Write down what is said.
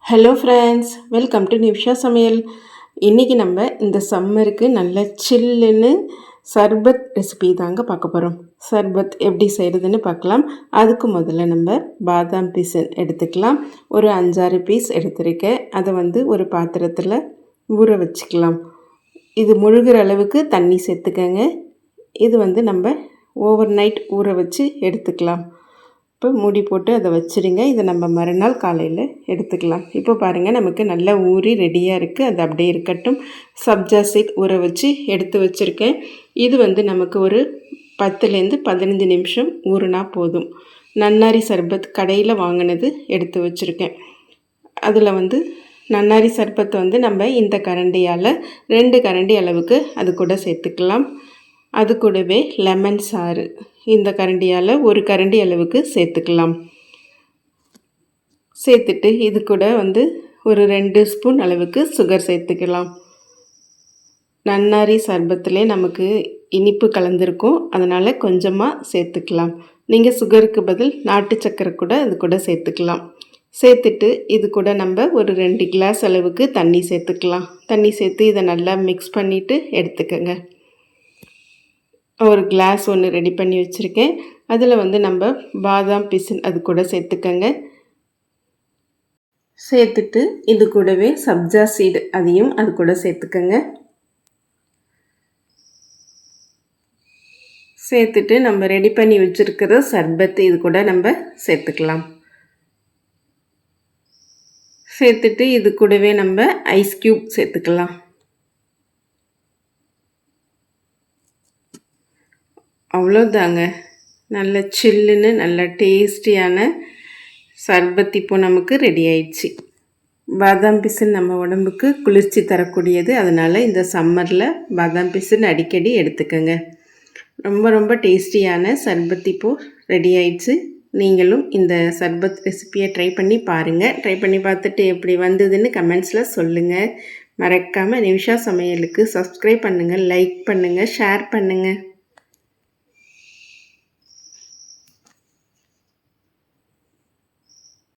Hello friends, welcome to நிவ்ஷா சமையல். இன்றைக்கி நம்ம இந்த சம்மருக்கு நல்ல சில்லுன்னு சர்பத் ரெசிபி தாங்க பார்க்க போகிறோம். சர்பத் எப்படி செய்கிறதுன்னு பார்க்கலாம். அதுக்கு முதல்ல நம்ம பாதாம் பீசன் எடுத்துக்கலாம். ஒரு 5-6 பீஸ் எடுத்துருக்கேன். அதை ஒரு பாத்திரத்தில் ஊற வச்சுக்கலாம். இது முழுகிற அளவுக்கு தண்ணி சேர்த்துக்கங்க. இது நம்ம ஓவர் நைட் ஊற வச்சு எடுத்துக்கலாம். இப்போ மூடி போட்டு அதை வச்சுருங்க. இதை நம்ம மறுநாள் காலையில் எடுத்துக்கலாம். இப்போ பாருங்கள், நமக்கு நல்லா ஊறி ரெடியாக இருக்குது. அது அப்படியே இருக்கட்டும். சப்ஜா சீட் ஊற வச்சு எடுத்து வச்சுருக்கேன். இது நமக்கு ஒரு 10லேருந்து 15 நிமிஷம் ஊறுனா போதும். நன்னாரி சர்பத் கடையில் வாங்கினது எடுத்து வச்சுருக்கேன். அதில் நன்னாரி சர்பத்தை நம்ம இந்த கரண்டியால் 2 கரண்டி அளவுக்கு அது கூட சேர்த்துக்கலாம். அது கூடவே லெமன் சாறு இந்த கரண்டியால் 1 கரண்டி அளவுக்கு சேர்த்துக்கலாம். சேர்த்துட்டு இது கூட ஒரு 2 ஸ்பூன் அளவுக்கு சுகர் சேர்த்துக்கலாம். நன்னாரி சர்பத்திலே நமக்கு இனிப்பு கலந்துருக்கும், அதனால் கொஞ்சமாக சேர்த்துக்கலாம். நீங்கள் சுகருக்கு பதில் நாட்டு சக்கரை கூட அது கூட சேர்த்துக்கலாம். சேர்த்துட்டு இது கூட நம்ம ஒரு 2 கிளாஸ் அளவுக்கு தண்ணி சேர்த்துக்கலாம். தண்ணி சேர்த்து இதை நல்லா மிக்ஸ் பண்ணிவிட்டு எடுத்துக்கோங்க. ஒரு கிளாஸ் ஒன்று ரெடி பண்ணி வச்சுருக்கேன். அதில் நம்ம பாதாம் பிசின் அது கூட சேர்த்துக்கங்க. சேர்த்துட்டு இது கூடவே சப்ஜா சீடு அதையும் அது கூட சேர்த்துக்கங்க. சேர்த்துட்டு நம்ம ரெடி பண்ணி வச்சுருக்கிற சர்பத்து இது கூட நம்ம சேர்த்துக்கலாம். சேர்த்துட்டு இது கூடவே நம்ம ஐஸ் க்யூப் சேர்த்துக்கலாம். அவ்வளோதாங்க, நல்ல சில்லுன்னு நல்ல டேஸ்டியான சர்பத் இப்போ நமக்கு ரெடி ஆயிடுச்சு. பாதாம் பிசின் நம்ம உடம்புக்கு குளிர்ச்சி தரக்கூடியது. அதனால் இந்த சம்மரில் பாதாம் பிசின் அடிக்கடி எடுத்துக்கோங்க. ரொம்ப ரொம்ப டேஸ்டியான சர்பத் இப்போது ரெடி ஆயிடுச்சு. நீங்களும் இந்த சர்பத் ரெசிப்பியை ட்ரை பண்ணி பாருங்கள். ட்ரை பண்ணி பார்த்துட்டு எப்படி வந்ததுன்னு கமெண்ட்ஸில் சொல்லுங்கள். மறக்காமல் நிவ்ஷா சமையலுக்கு சப்ஸ்கிரைப் பண்ணுங்கள், லைக் பண்ணுங்கள், ஷேர் பண்ணுங்கள்.